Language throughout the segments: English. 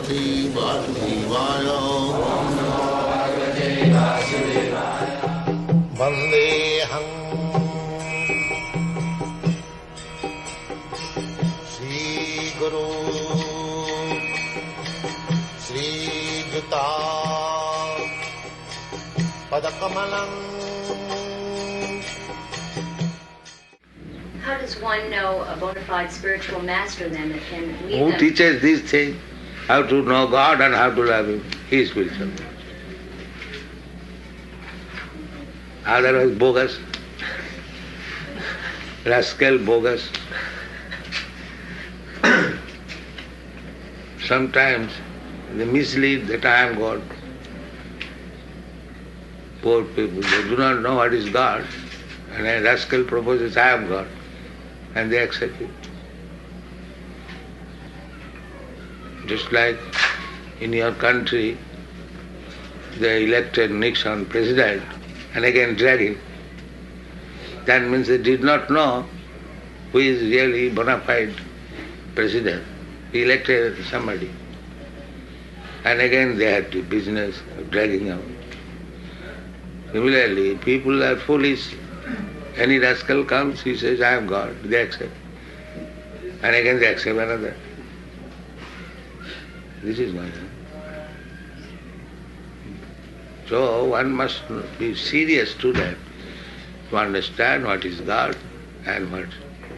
Bhagavate Vasudevaya. Vandeham Shri Guru Shri Juta Padakamalam. How does one know a bona fide spiritual master then that can lead Who them? teaches these things? How to know God and how to love Him? He is spiritual. Otherwise, bogus. Rascal, bogus. Sometimes they mislead that I am God. Poor people, they do not know what is God. And a rascal proposes, I am God. And they accept it. Just like in your country, they elected Nixon president and again drag him. That means they did not know who is really bona fide president. He elected somebody. And again they had the business of dragging out. Similarly, people are foolish. Any rascal comes, he says, I am God. They accept. And again they accept another. This is Maya. So one must be serious to that, to understand what is God and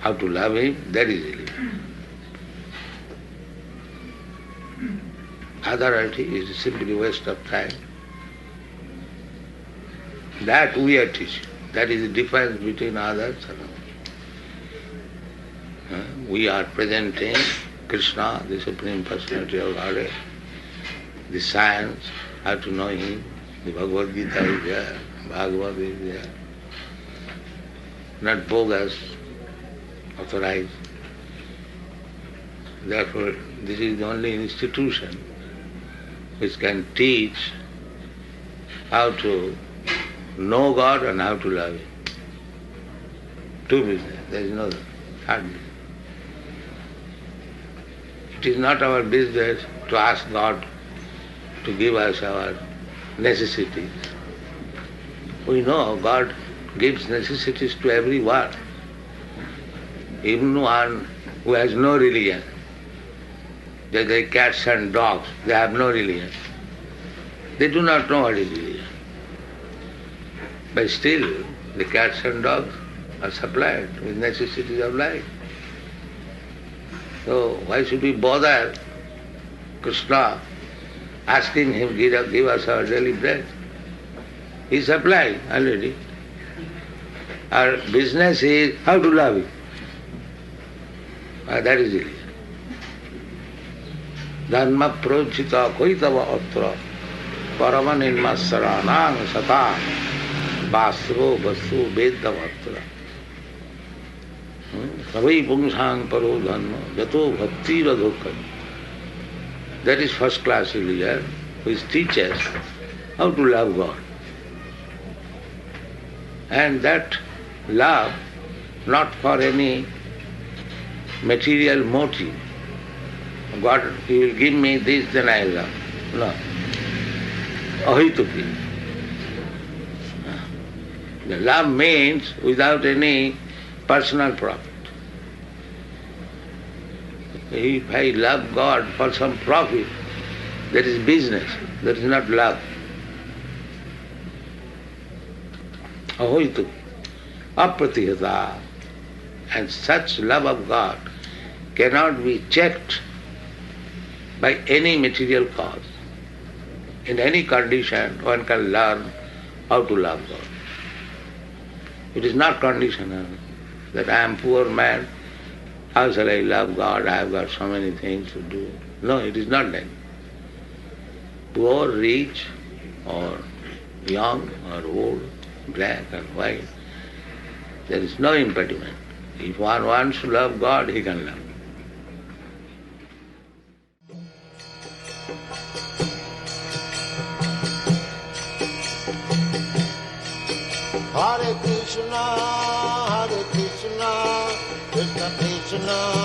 how to love Him, that is religion. Otherwise is simply waste of time. That we are teaching. That is the difference between others and others. We are presenting Krishna, the Supreme Personality of Godhead, the science, how to know Him. The Bhagavad-gita is there, Bhagavad is there. Not bogus, authorized. Therefore, this is the only institution which can teach how to know God and how to love Him. Two business, there is no third business. It is not our business to ask God to give us our necessities. We know God gives necessities to everyone. Even one who has no religion. Just like cats and dogs, they have no religion. They do not know what is religion. But still, the cats and dogs are supplied with necessities of life. So why should we bother Krishna asking Him give us our daily bread? He supplied already. Our business is how to love Him. That is religion. Dharma prochita koitava atra parama nirmasaranang sata Vasro vasu vedavatra. Savai pungsang paro dharma jato bhakti radhokam. That is first class religion which teaches how to love God. And that love not for any material motive. God, He will give me this, then I love. No. Ahituki. The love means without any personal profit. If I love God for some profit, that is business, that is not love. Ahoitu, apratihata. And such love of God cannot be checked by any material cause. In any condition, one can learn how to love God. It is not conditional that I am poor man, how shall I love God? I have got so many things to do. No, it is not that. Poor, rich, or young, or old, black or white, there is no impediment. If one wants to love God, he can love. Hare Krishna, Krishna Krishna,